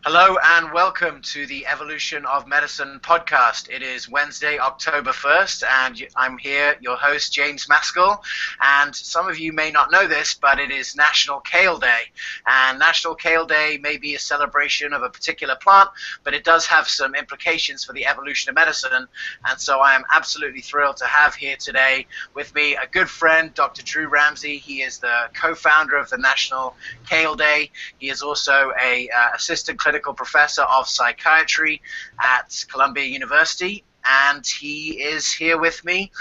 Hello and welcome to the Evolution of Medicine podcast. It is Wednesday, October 1st, and I'm here, your host, James Maskell. And some of you may not know this, but it is National Kale Day. And National Kale Day may be a celebration of a particular plant, but it does have some implications for the evolution of medicine. And so I am absolutely thrilled to have here today with me a good friend, Dr. Drew Ramsey. He is the co-founder of the National Kale Day. He is also a assistant clinical professor of psychiatry at Columbia University, and he is here with me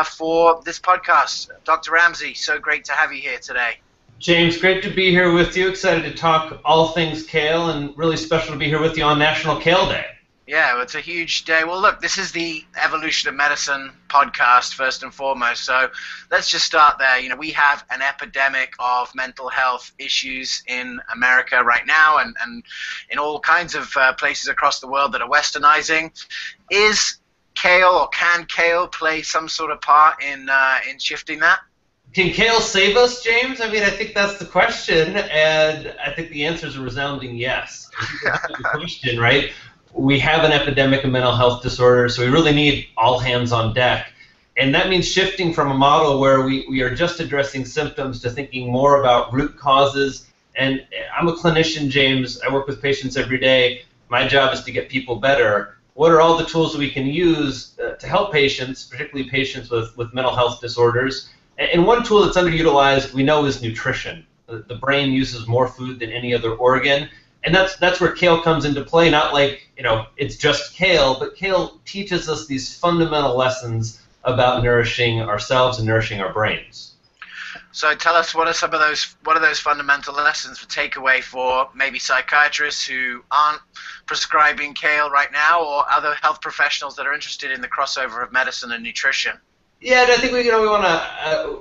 for this podcast. Dr. Ramsey, so great to have you here today. James, great to be here with you. Excited to talk all things kale, and really special to be here with you on National Kale Day. Yeah, well, it's a huge day. Well, look, this is the Evolution of Medicine podcast, first and foremost. So let's just start there. You know, we have an epidemic of mental health issues in America right now and in all kinds of places across the world that are westernizing. Is kale, or can kale play some sort of part in shifting that? Can kale save us, James? I mean, I think that's the question, and I think the answer is a resounding yes. That's the question, right? We have an epidemic of mental health disorders, so we really need all hands on deck. And that means shifting from a model where we are just addressing symptoms to thinking more about root causes. And I'm a clinician, James. I work with patients every day. My job is to get people better. What are all the tools we can use to help patients, particularly patients with mental health disorders? And one tool that's underutilized, we know, is nutrition. The brain uses more food than any other organ. And that's where kale comes into play, not like, you know, it's just kale, but kale teaches us these fundamental lessons about nourishing ourselves and nourishing our brains. So tell us, what are those fundamental lessons for takeaway for maybe psychiatrists who aren't prescribing kale right now, or other health professionals that are interested in the crossover of medicine and nutrition? Yeah, and I think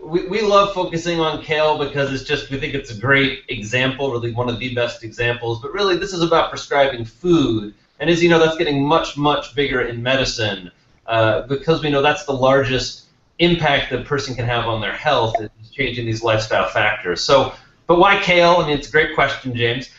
we love focusing on kale because we think it's a great example, really one of the best examples. But really, this is about prescribing food, and as you know, that's getting much, much bigger in medicine because we know that's the largest impact that a person can have on their health is changing these lifestyle factors. So, but why kale? I mean, it's a great question, James.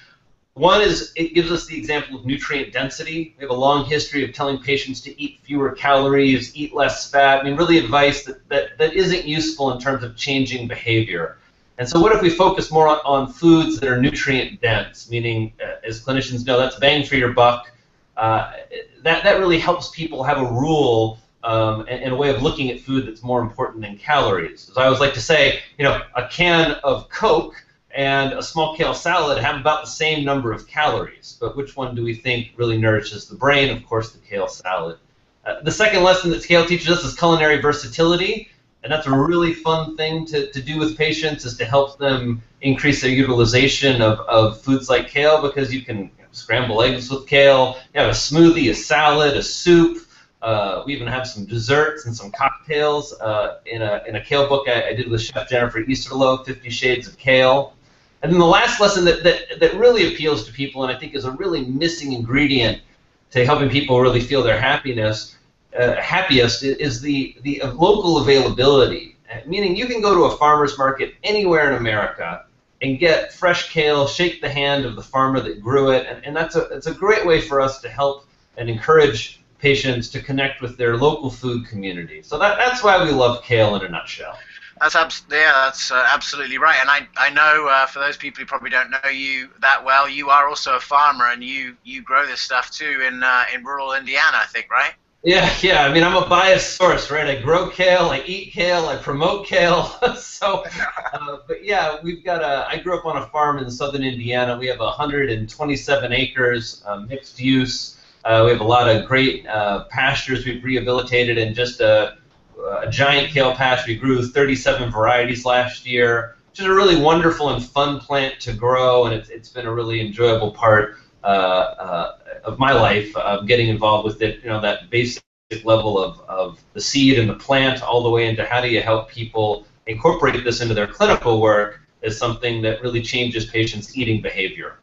One is it gives us the example of nutrient density. We have a long history of telling patients to eat fewer calories, eat less fat. I mean, really advice that isn't useful in terms of changing behavior. And so what if we focus more on foods that are nutrient dense, meaning, as clinicians know, that's bang for your buck. That really helps people have a rule and a way of looking at food that's more important than calories. As I always like to say, you know, a can of Coke and a small kale salad have about the same number of calories, but which one do we think really nourishes the brain? Of course, the kale salad. The second lesson that kale teaches us is culinary versatility, and that's a really fun thing to do with patients, is to help them increase their utilization of foods like kale, because you can scramble eggs with kale, you have a smoothie, a salad, a soup. We even have some desserts and some cocktails in a kale book I did with Chef Jennifer Easterloh, 50 Shades of Kale. And then the last lesson that really appeals to people, and I think is a really missing ingredient to helping people really feel their happiest, is the local availability. Meaning you can go to a farmer's market anywhere in America and get fresh kale, shake the hand of the farmer that grew it, and it's a great way for us to help and encourage patients to connect with their local food community. So that's why we love kale in a nutshell. That's absolutely right. And I know for those people who probably don't know you that well, you are also a farmer, and you grow this stuff too in rural Indiana, I think, right? Yeah. I mean, I'm a biased source, right? I grow kale, I eat kale, I promote kale. So, but yeah, I grew up on a farm in southern Indiana. We have 127 acres, mixed use. We have a lot of great pastures we've rehabilitated, and just a giant kale patch. We grew 37 varieties last year, which is a really wonderful and fun plant to grow, and it's been a really enjoyable part of my life, getting involved with it. You know, that basic level of the seed and the plant, all the way into how do you help people incorporate this into their clinical work, is something that really changes patients' eating behavior.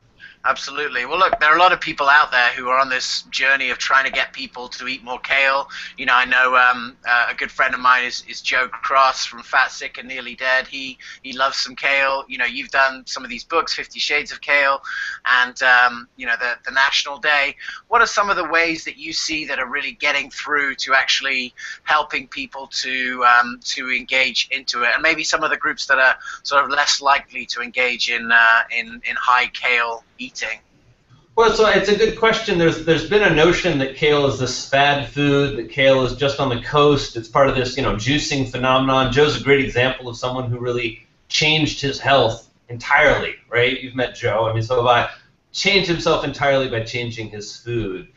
Absolutely. Well, look, there are a lot of people out there who are on this journey of trying to get people to eat more kale. You know, I know a good friend of mine is Joe Cross from Fat, Sick, and Nearly Dead. He loves some kale. You know, you've done some of these books, 50 Shades of Kale, and you know, the National Day. What are some of the ways that you see that are really getting through to actually helping people to engage into it, and maybe some of the groups that are sort of less likely to engage in high kale eating? Well, so it's a good question. There's been a notion that kale is this fad food, that kale is just on the coast. It's part of this, you know, juicing phenomenon. Joe's a great example of someone who really changed his health entirely, right? You've met Joe. I mean, so have I. Changed himself entirely by changing his food.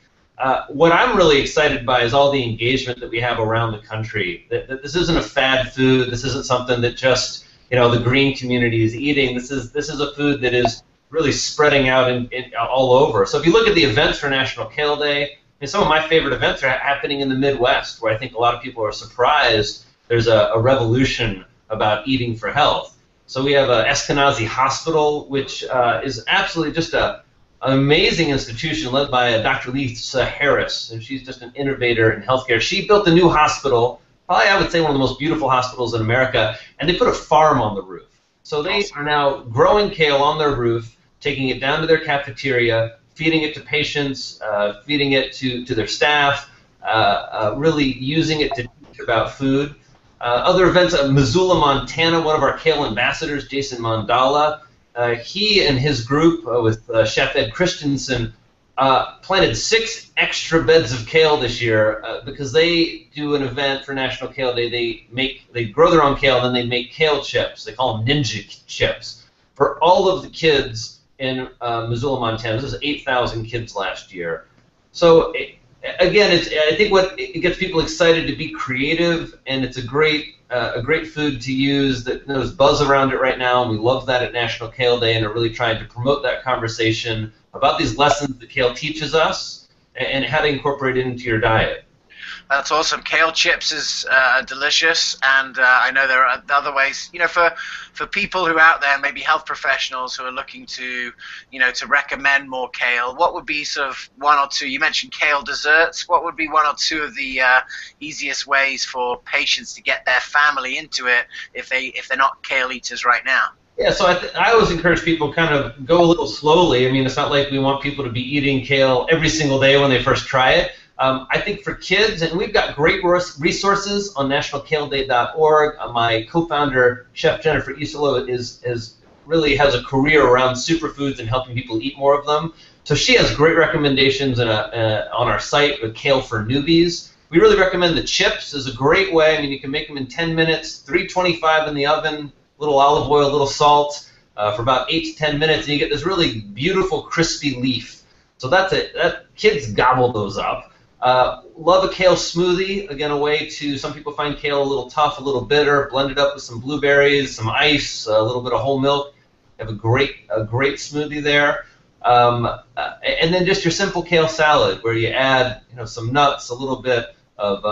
What I'm really excited by is all the engagement that we have around the country. That this isn't a fad food. This isn't something that just, you know, the green community is eating. This is a food that is really spreading out all over. So if you look at the events for National Kale Day, I mean, some of my favorite events are happening in the Midwest, where I think a lot of people are surprised there's a revolution about eating for health. So we have Eskenazi Hospital, which is absolutely just an amazing institution led by Dr. Lisa Harris, and she's just an innovator in healthcare. She built a new hospital, probably I would say one of the most beautiful hospitals in America, and they put a farm on the roof. So they are now growing kale on their roof, taking it down to their cafeteria, feeding it to patients, feeding it to their staff, really using it to teach about food. Other events, Missoula, Montana, one of our kale ambassadors, Jason Mandala, he and his group with Chef Ed Christensen planted 6 extra beds of kale this year because they do an event for National Kale Day. They grow their own kale, and then they make kale chips. They call them ninja chips for all of the kids in Missoula, Montana. This is 8,000 kids last year. So again, I think it gets people excited to be creative, and it's a great food to use. There's buzz around it right now, and we love that at National Kale Day, and are really trying to promote that conversation about these lessons that kale teaches us and how to incorporate it into your diet. That's awesome. Kale chips is delicious, and I know there are other ways. You know, for people who are out there, maybe health professionals who are looking to, you know, to recommend more kale, what would be sort of one or two? You mentioned kale desserts. What would be one or two of the easiest ways for patients to get their family into it if they're not kale eaters right now? Yeah, so I always encourage people kind of go a little slowly. I mean, it's not like we want people to be eating kale every single day when they first try it. I think for kids, and we've got great resources on nationalkaleday.org. My co-founder, Chef Jennifer Isola, really has a career around superfoods and helping people eat more of them. So she has great recommendations on our site with Kale for Newbies. We really recommend the chips as a great way. I mean, you can make them in 10 minutes, 325 in the oven, little olive oil, little salt, for about 8 to 10 minutes, and you get this really beautiful crispy leaf. So that's it. Kids gobble those up. Love a kale smoothie. Again, a way to, some people find kale a little tough, a little bitter. Blend it up with some blueberries, some ice, a little bit of whole milk. You have a great smoothie there. And then just your simple kale salad, where you add, you know, some nuts, a little bit of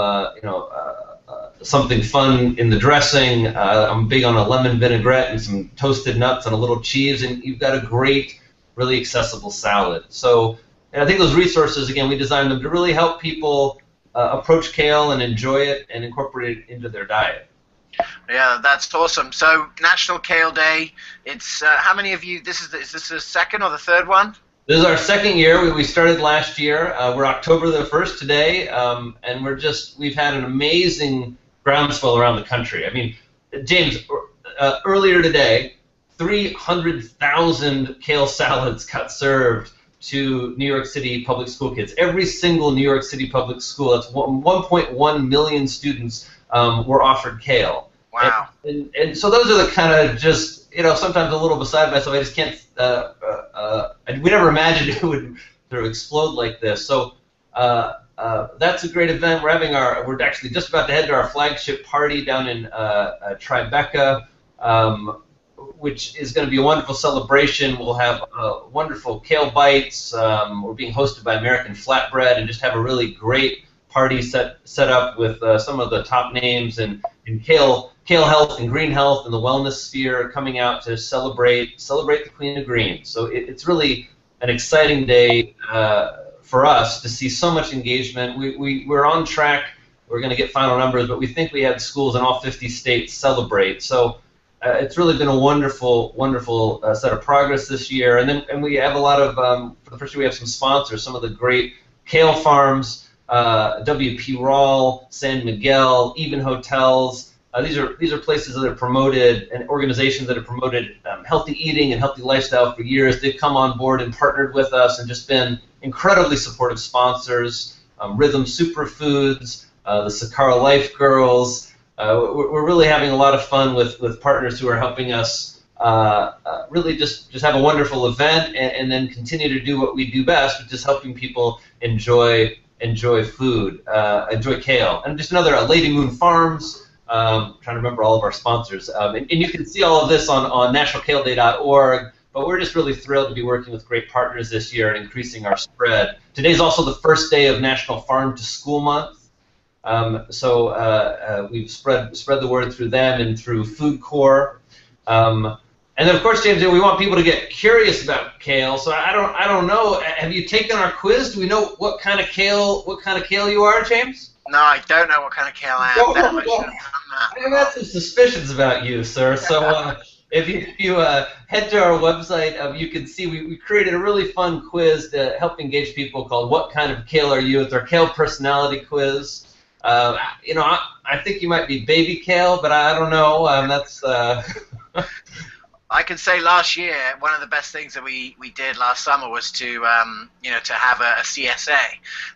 something fun in the dressing. I'm big on a lemon vinaigrette and some toasted nuts and a little cheese, and you've got a great, really accessible salad. So. And I think those resources, again, we designed them to really help people approach kale and enjoy it and incorporate it into their diet. Yeah, that's awesome. So National Kale Day, it's how many of you, is this the second or the third one? This is our second year. We started last year. We're October the 1st today, and we've had an amazing groundswell around the country. I mean, James, earlier today, 300,000 kale salads got served to New York City public school kids. Every single New York City public school, that's 1.1 million students, were offered kale. Wow. And so those are the kind of just, you know, sometimes a little beside myself. I just can't, we never imagined it would sort of explode like this. So that's a great event. We're actually just about to head to our flagship party down in Tribeca, which is going to be a wonderful celebration. We'll have wonderful kale bites. We're being hosted by American Flatbread, and just have a really great party set up with some of the top names in kale health and green health and the wellness sphere coming out to celebrate the Queen of Green. So it's really an exciting day for us to see so much engagement. We're on track. We're going to get final numbers, but we think we had schools in all 50 states celebrate. So it's really been a wonderful, wonderful set of progress this year. And we have a lot of, for the first year, we have some sponsors, some of the great Kale farms, WP Rawl, San Miguel, Even Hotels. These are places that have promoted and organizations that have promoted healthy eating and healthy lifestyle for years. They've come on board and partnered with us and just been incredibly supportive sponsors. Rhythm Superfoods, the Sakara Life Girls. We're really having a lot of fun with partners who are helping us really just have a wonderful event and then continue to do what we do best, which is helping people enjoy food, enjoy kale. And just another Lady Moon Farms. Trying to remember all of our sponsors. And you can see all of this on nationalkaleday.org. But we're just really thrilled to be working with great partners this year and increasing our spread. Today's also the first day of National Farm to School Month. So we've spread the word through them and through Food Corps. And then, of course, James, we want people to get curious about kale. So I don't know. Have you taken our quiz? Do we know what kind of kale you are, James? No, I don't know what kind of kale I am. I've got some suspicions about you, sir. So if you head to our website, you can see we created a really fun quiz to help engage people called "What Kind of Kale Are You?" It's our kale personality quiz. I think you might be baby kale, but I don't know. That's. I can say last year, one of the best things that we did last summer was to have a CSA,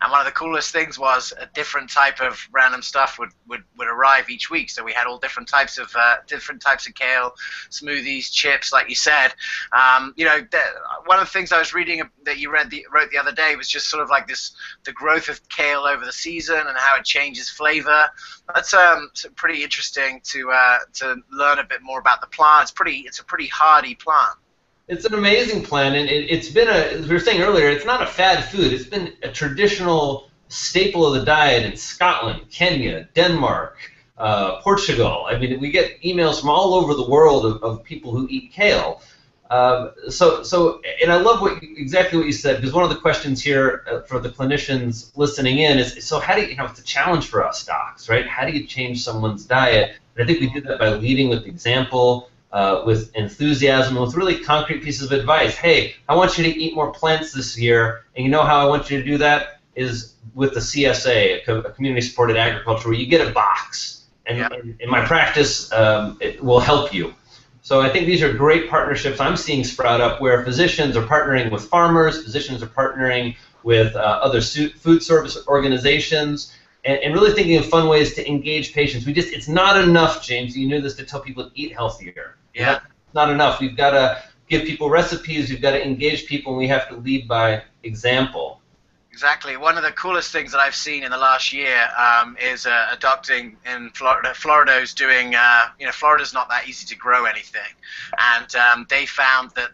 and one of the coolest things was a different type of random stuff would arrive each week. So we had all different types of kale, smoothies, chips, like you said. One of the things I was reading that you wrote the other day was just sort of like the growth of kale over the season and how it changes flavor. That's pretty interesting to learn a bit more about the plant. It's a pretty hardy plant. It's an amazing plant, and it's been as we were saying earlier, it's not a fad food. It's been a traditional staple of the diet in Scotland, Kenya, Denmark, Portugal. I mean, we get emails from all over the world of people who eat kale. And I love exactly what you said, because one of the questions here for the clinicians listening in is, so how do you, it's a challenge for us docs, right? How do you change someone's diet? And I think we do that by leading with example, with enthusiasm, and with really concrete pieces of advice. Hey, I want you to eat more plants this year, and you know how I want you to do that is with the CSA, a community-supported agriculture, where you get a box, and in my practice, it will help you. So I think these are great partnerships I'm seeing sprout up, where physicians are partnering with farmers, physicians are partnering with other food service organizations, and really thinking of fun ways to engage patients. It's not enough, James, you knew this, to tell people to eat healthier. Yeah. Not enough. We've got to give people recipes, we've got to engage people, and we have to lead by example. Exactly. One of the coolest things that I've seen in the last year is a doctor in Florida. Florida's doing, Florida's not that easy to grow anything. And they found that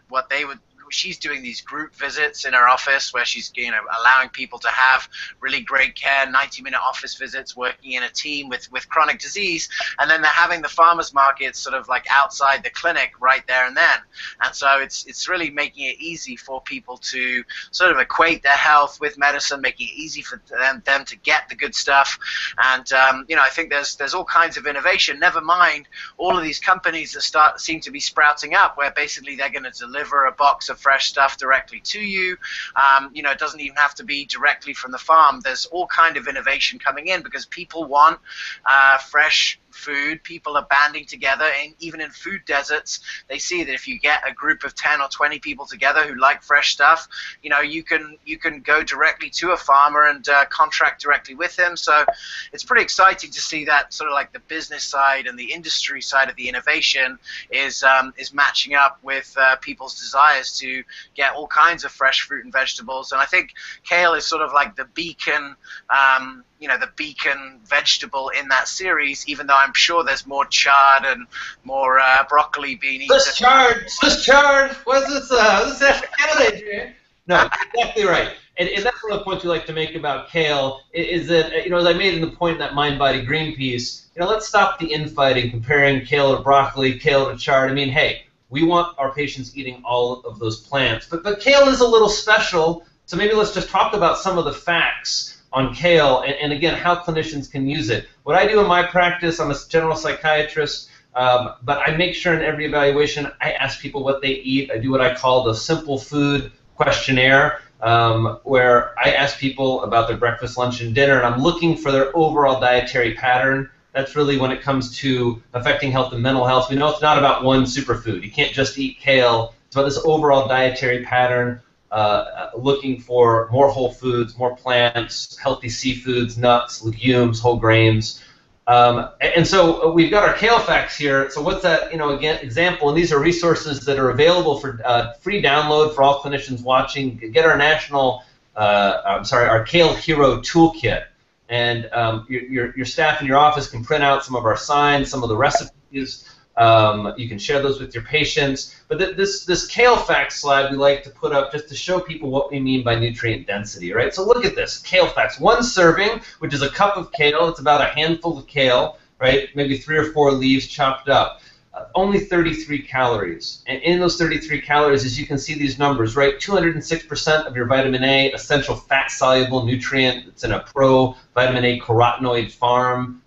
she's doing these group visits in her office where she's allowing people to have really great care, 90-minute office visits, working in a team with chronic disease, and then they're having the farmers markets sort of like outside the clinic right there and then. And so it's really making it easy for people to sort of equate their health with medicine, making it easy for them to get the good stuff. And I think there's all kinds of innovation, never mind all of these companies that seem to be sprouting up, where basically they're going to deliver a box of fresh stuff directly to you. It doesn't even have to be directly from the farm. There's all kind of innovation coming in because people want fresh food. People are banding together, and even in food deserts, they see that if you get a group of 10 or 20 people together who like fresh stuff, you can go directly to a farmer and contract directly with him. So it's pretty exciting to see that sort of like the business side and the industry side of the innovation is matching up with people's desires to get all kinds of fresh fruit and vegetables. And I think kale is sort of like the beacon the beacon vegetable in that series, even though I'm sure there's more chard and more broccoli being eaten. Swiss chard. What's this? This is Canada. No, exactly right. And that's one of the points we like to make about kale, is that, as I made in the point in that Mind Body Green piece, let's stop the infighting, comparing kale to broccoli, kale to chard. I mean, hey, we want our patients eating all of those plants. But kale is a little special, so maybe let's just talk about some of the facts on kale and again, how clinicians can use it. What I do in my practice, I'm a general psychiatrist, but I make sure in every evaluation I ask people what they eat. I do what I call the simple food questionnaire, where I ask people about their breakfast, lunch, and dinner, and I'm looking for their overall dietary pattern. That's really when it comes to affecting health and mental health. We know it's not about one superfood. You can't just eat kale. It's about this overall dietary pattern, looking for more whole foods, more plants, healthy seafoods, nuts, legumes, whole grains. And so we've got our kale facts here. So what's that, again, example, and these are resources that are available for free download for all clinicians watching. Get our our Kale Hero Toolkit. And your staff in your office can print out some of our signs, some of the recipes. You can share those with your patients. But this kale facts slide we like to put up just to show people what we mean by nutrient density, right? So look at this, kale facts. 1 serving, which is a cup of kale. It's about a handful of kale, right? Maybe 3 or 4 leaves chopped up. Only 33 calories. And in those 33 calories, as you can see these numbers, right, 206% of your vitamin A, essential fat-soluble nutrient. It's in a pro-vitamin A carotenoid form,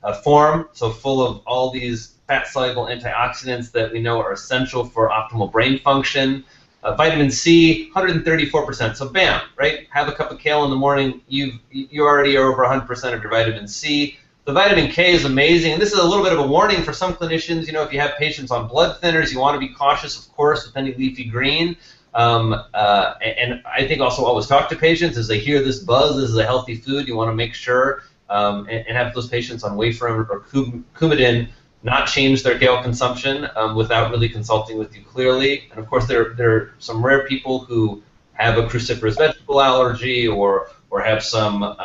so full of all these fat-soluble antioxidants that we know are essential for optimal brain function. Vitamin C, 134%. So bam, right? Have a cup of kale in the morning. You already are over 100% of your vitamin C. The vitamin K is amazing, and this is a little bit of a warning for some clinicians. If you have patients on blood thinners, you want to be cautious, of course, with any leafy green. And I think also always talk to patients as they hear this buzz. This is a healthy food. You want to make sure and have those patients on warfarin or Coumadin not change their kale consumption without really consulting with you clearly. And of course, there are some rare people who have a cruciferous vegetable allergy or have some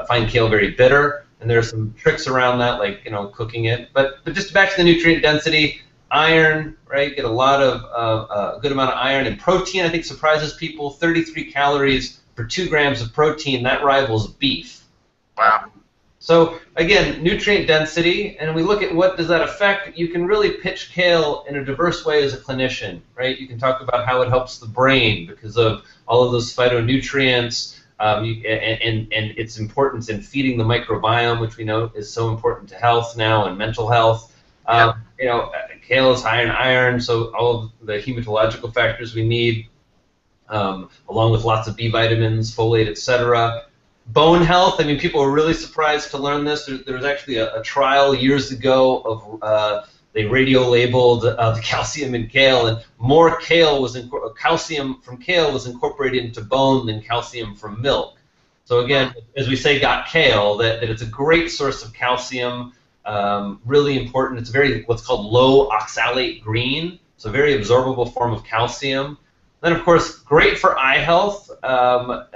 find kale very bitter, and there are some tricks around that, like cooking it. But just back to the nutrient density, iron, right? Get a lot of a good amount of iron and protein. I think surprises people. 33 calories per 2 grams of protein. That rivals beef. Wow. So again, nutrient density, and we look at what does that affect. You can really pitch kale in a diverse way as a clinician, right? You can talk about how it helps the brain because of all of those phytonutrients. And its importance in feeding the microbiome, which we know is so important to health now and mental health. Kale is high in iron, so all of the hematological factors we need, along with lots of B vitamins, folate, etc. Bone health. I mean, people were really surprised to learn this. There was actually a trial years ago of they radio-labeled the calcium in kale, and more calcium from kale was incorporated into bone than calcium from milk. So again, as we say, got kale, that it's a great source of calcium, really important. It's what's called low oxalate green, so very absorbable form of calcium. Then, of course, great for eye health,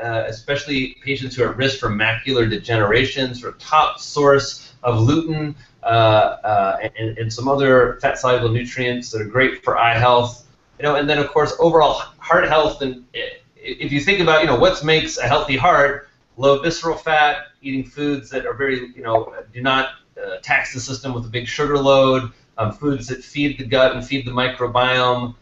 especially patients who are at risk for macular degeneration, sort of top source of lutein, and some other fat-soluble nutrients that are great for eye health. And then of course overall heart health. And if you think about what makes a healthy heart, low visceral fat, eating foods that are very do not tax the system with a big sugar load, foods that feed the gut and feed the microbiome.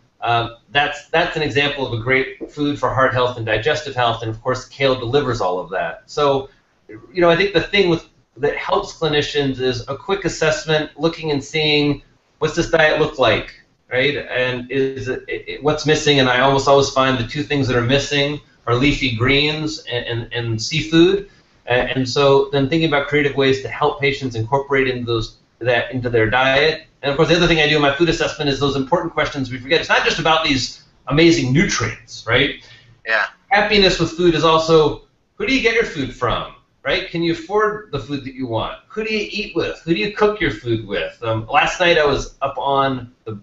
That's an example of a great food for heart health and digestive health. And of course, kale delivers all of that. So I think the thing that helps clinicians is a quick assessment, looking and seeing what's this diet look like, right? And is it what's missing? And I almost always find the 2 things that are missing are leafy greens and seafood. And so then thinking about creative ways to help patients incorporate into their diet. And of course, the other thing I do in my food assessment is those important questions we forget. It's not just about these amazing nutrients, right? Yeah. Happiness with food is also, who do you get your food from? Right? Can you afford the food that you want? Who do you eat with? Who do you cook your food with? Last night I was up on the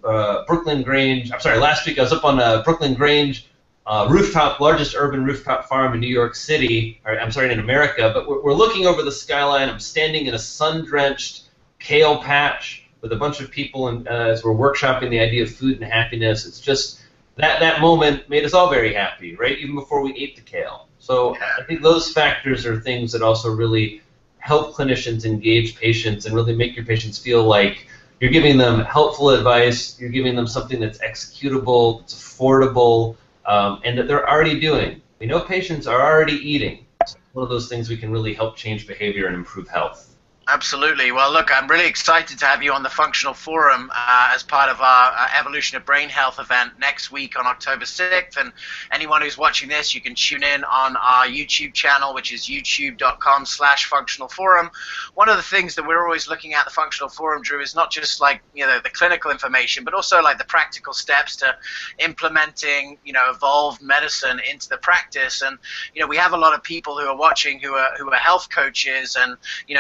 Brooklyn Grange. I'm sorry, last week I was up on Brooklyn Grange largest urban rooftop farm in New York City. In America. But we're looking over the skyline. I'm standing in a sun-drenched kale patch with a bunch of people, and as we're workshopping the idea of food and happiness. It's just that moment made us all very happy, right? Even before we ate the kale. So I think those factors are things that also really help clinicians engage patients and really make your patients feel like you're giving them helpful advice, you're giving them something that's executable, that's affordable, and that they're already doing. We know patients are already eating. It's one of those things we can really help change behavior and improve health. Absolutely. Well, look, I'm really excited to have you on the Functional Forum as part of our Evolution of Brain Health event next week on October 6th. And anyone who's watching this, you can tune in on our YouTube channel, which is youtube.com/Functional Forum. One of the things that we're always looking at the Functional Forum, Drew, is not just like, the clinical information, but also like the practical steps to implementing, evolved medicine into the practice. And, we have a lot of people who are watching who are health coaches, and,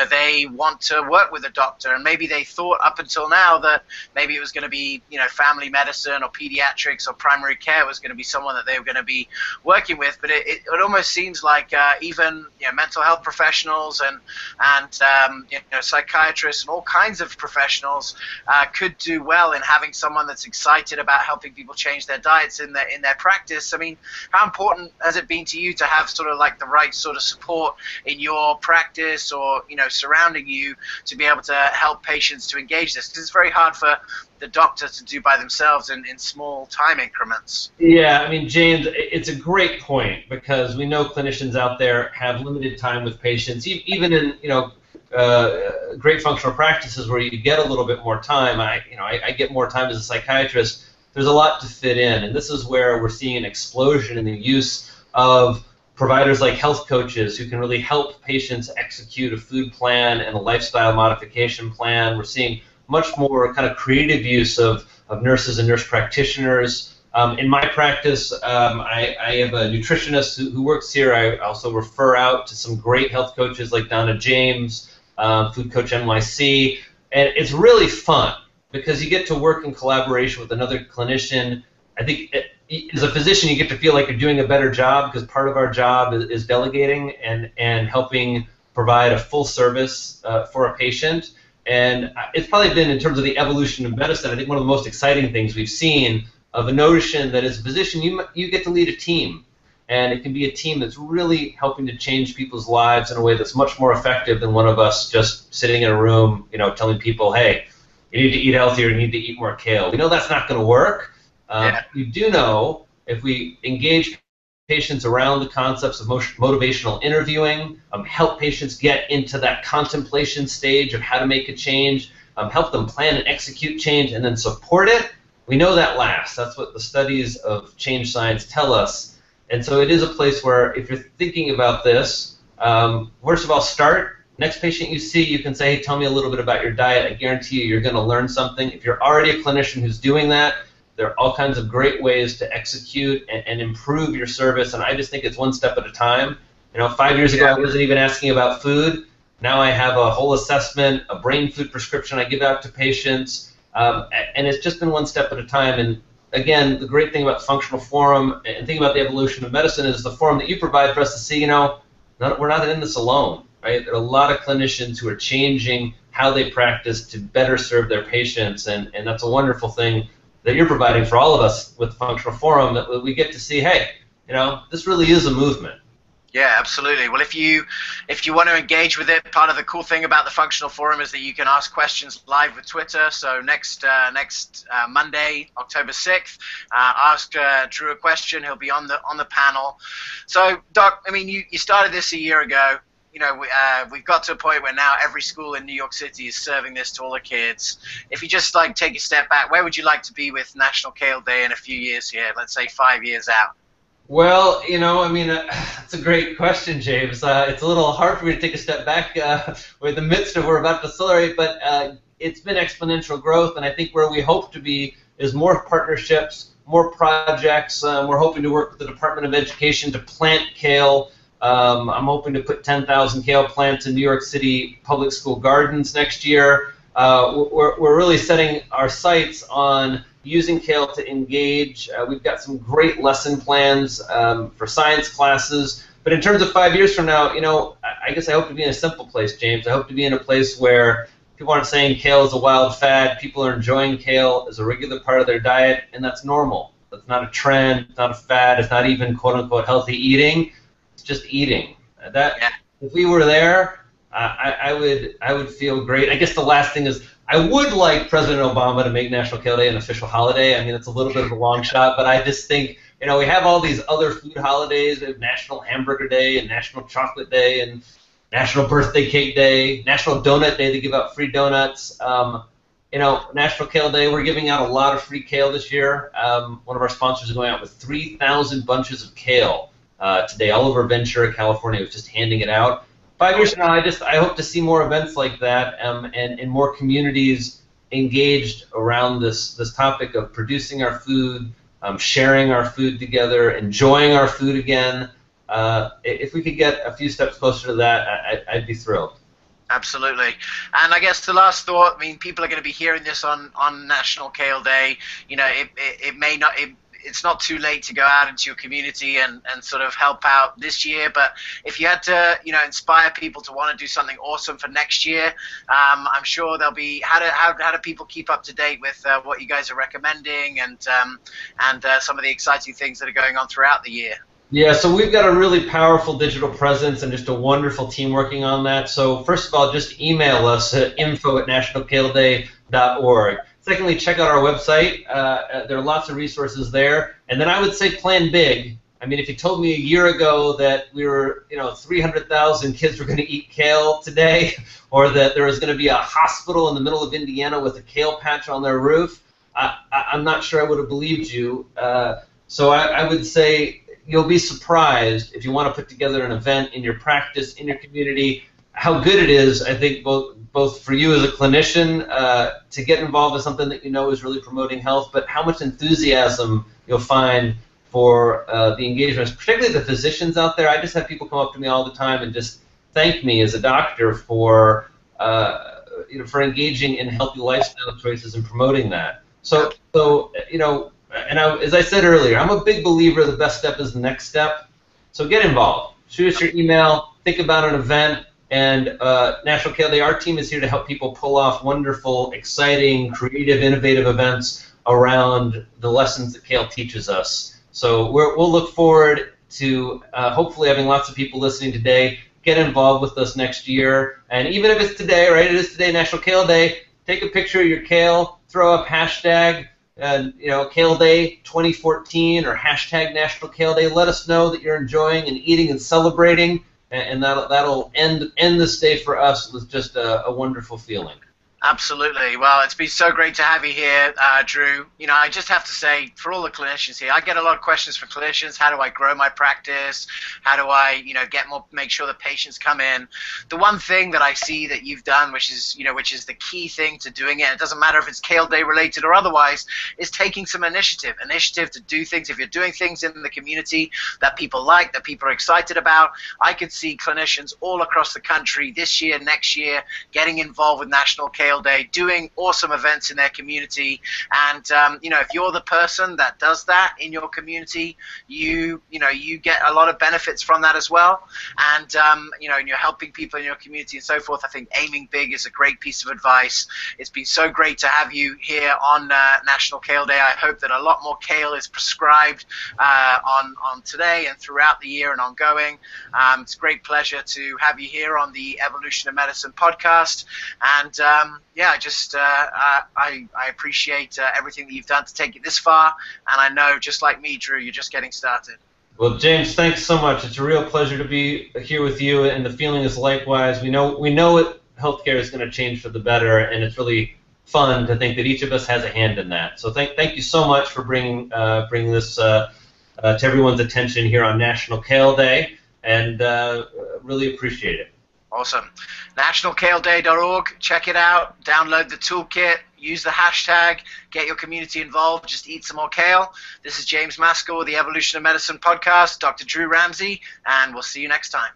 they want to work with a doctor, and maybe they thought up until now that maybe it was going to be family medicine or pediatrics or primary care was going to be someone that they were going to be working with, but it almost seems like even mental health professionals and psychiatrists and all kinds of professionals could do well in having someone that's excited about helping people change their diets in their practice. I mean, how important has it been to you to have sort of like the right sort of support in your practice or surrounding you to be able to help patients to engage this? Because it's very hard for the doctor to do by themselves in small time increments. Yeah, I mean, James, it's a great point, because we know clinicians out there have limited time with patients, even in great functional practices where you get a little bit more time. I get more time as a psychiatrist. There's a lot to fit in, and this is where we're seeing an explosion in the use of providers like health coaches who can really help patients execute a food plan and a lifestyle modification plan. We're seeing much more kind of creative use of nurses and nurse practitioners. In my practice, I have a nutritionist who works here. I also refer out to some great health coaches like Donna James, Food Coach NYC, and it's really fun because you get to work in collaboration with another clinician. I think as a physician, you get to feel like you're doing a better job, because part of our job is delegating and helping provide a full service for a patient. And it's probably been, in terms of the evolution of medicine, I think one of the most exciting things we've seen of a notion that as a physician, you get to lead a team. And it can be a team that's really helping to change people's lives in a way that's much more effective than one of us just sitting in a room, telling people, hey, you need to eat healthier, you need to eat more kale. We know that's not going to work. We do know if we engage patients around the concepts of motivational interviewing, help patients get into that contemplation stage of how to make a change, help them plan and execute change, and then support it, we know that lasts. That's what the studies of change science tell us. And so it is a place where, if you're thinking about this, first of all, start. Next patient you see, you can say, hey, tell me a little bit about your diet. I guarantee you, you're going to learn something. If you're already a clinician who's doing that, there are all kinds of great ways to execute and improve your service, and I just think it's one step at a time. 5 years ago, I wasn't even asking about food. Now I have a whole assessment, a brain food prescription I give out to patients, and it's just been one step at a time. And again, the great thing about the Functional Forum and thinking about the evolution of medicine is the forum that you provide for us to see, we're not in this alone, right? There are a lot of clinicians who are changing how they practice to better serve their patients, and that's a wonderful thing that you're providing for all of us with the Functional Forum, that we get to see, hey, this really is a movement. Yeah, absolutely. Well, if you want to engage with it, part of the cool thing about the Functional Forum is that you can ask questions live with Twitter. So next Monday, October 6th, ask Drew a question. He'll be on the panel. So, Doc, I mean, you started this a year ago. We've got to a point where now every school in New York City is serving this to all the kids. If you just take a step back, where would you like to be with National Kale Day in a few years here? Let's say 5 years out. Well, it's a great question, James. It's a little hard for me to take a step back. We're in the midst of, we're about to accelerate, but it's been exponential growth, and I think where we hope to be is more partnerships, more projects. We're hoping to work with the Department of Education to plant kale. I'm hoping to put 10,000 kale plants in New York City public school gardens next year. We're really setting our sights on using kale to engage. We've got some great lesson plans for science classes. But in terms of 5 years from now, I guess I hope to be in a simple place, James. I hope to be in a place where people aren't saying kale is a wild fad. People are enjoying kale as a regular part of their diet, and that's normal. That's not a trend. It's not a fad. It's not even quote-unquote healthy eating. Just eating. If we were there, I would feel great. I guess the last thing is I would like President Obama to make National Kale Day an official holiday. I mean, it's a little bit of a long shot, but I just think, you know, we have all these other food holidays. We have National Hamburger Day and National Chocolate Day and National Birthday Cake Day, National Donut Day. They give out free donuts. You know, National Kale Day, we're giving out a lot of free kale this year. One of our sponsors is going out with 3,000 bunches of kale today. All over Ventura, California was just handing it out. 5 years from now, I hope to see more events like that and more communities engaged around this topic of producing our food, sharing our food together, enjoying our food again. If we could get a few steps closer to that, I'd be thrilled. Absolutely. And I guess the last thought, I mean, people are going to be hearing this on National Kale Day. You know, it may not... It's not too late to go out into your community and sort of help out this year. But if you had to, you know, inspire people to want to do something awesome for next year, I'm sure there'll be how do people keep up to date with what you guys are recommending and some of the exciting things that are going on throughout the year. Yeah, so we've got a really powerful digital presence and just a wonderful team working on that. So first of all, just email us at info@nationalkaleday.org. Secondly, check out our website. There are lots of resources there. And then I would say plan big. I mean, if you told me a year ago that we were, you know, 300,000 kids were going to eat kale today, or that there was going to be a hospital in the middle of Indiana with a kale patch on their roof, I'm not sure I would have believed you. So I would say you'll be surprised if you want to put together an event in your practice, in your community, how good it is, I think, both for you as a clinician to get involved with something that you know is really promoting health, but how much enthusiasm you'll find for the engagements, particularly the physicians out there. I just have people come up to me all the time and just thank me as a doctor for you know, for engaging in healthy lifestyle choices and promoting that. So you know, and as I said earlier, I'm a big believer the best step is the next step. So get involved. Shoot us your email. Think about an event. And National Kale Day, our team is here to help people pull off wonderful, exciting, creative, innovative events around the lessons that kale teaches us. So we'll look forward to hopefully having lots of people listening today. Get involved with us next year. And even if it's today, right, it is today, National Kale Day, take a picture of your kale, throw up hashtag, you know, Kale Day 2014 or hashtag National Kale Day. Let us know that you're enjoying and eating and celebrating. And that'll end this day for us with just a wonderful feeling. Absolutely. Well, it's been so great to have you here, Drew. You know, I just have to say, for all the clinicians here, I get a lot of questions from clinicians. How do I grow my practice? How do I, you know, make sure the patients come in? The one thing that I see that you've done, which is the key thing to doing it, it doesn't matter if it's Kale Day related or otherwise, is taking some initiative to do things. If you're doing things in the community that people like, that people are excited about, I could see clinicians all across the country this year, next year, getting involved with National Kale Day, doing awesome events in their community. And you know, if you're the person that does that in your community, you get a lot of benefits from that as well. And you know, and you're helping people in your community and so forth. I think aiming big is a great piece of advice. It's been so great to have you here on National Kale Day. I hope that a lot more kale is prescribed on today and throughout the year and ongoing. It's a great pleasure to have you here on the Evolution of Medicine podcast. And yeah, I appreciate everything that you've done to take it this far, and I know, just like me, Drew, you're just getting started. Well, James, thanks so much. It's a real pleasure to be here with you, and the feeling is likewise. We know healthcare is going to change for the better, and it's really fun to think that each of us has a hand in that. So thank you so much for bringing this to everyone's attention here on National Kale Day, and really appreciate it. Awesome. NationalKaleDay.org. Check it out. Download the toolkit. Use the hashtag. Get your community involved. Just eat some more kale. This is James Maskell with the Evolution of Medicine podcast, Dr. Drew Ramsey, and we'll see you next time.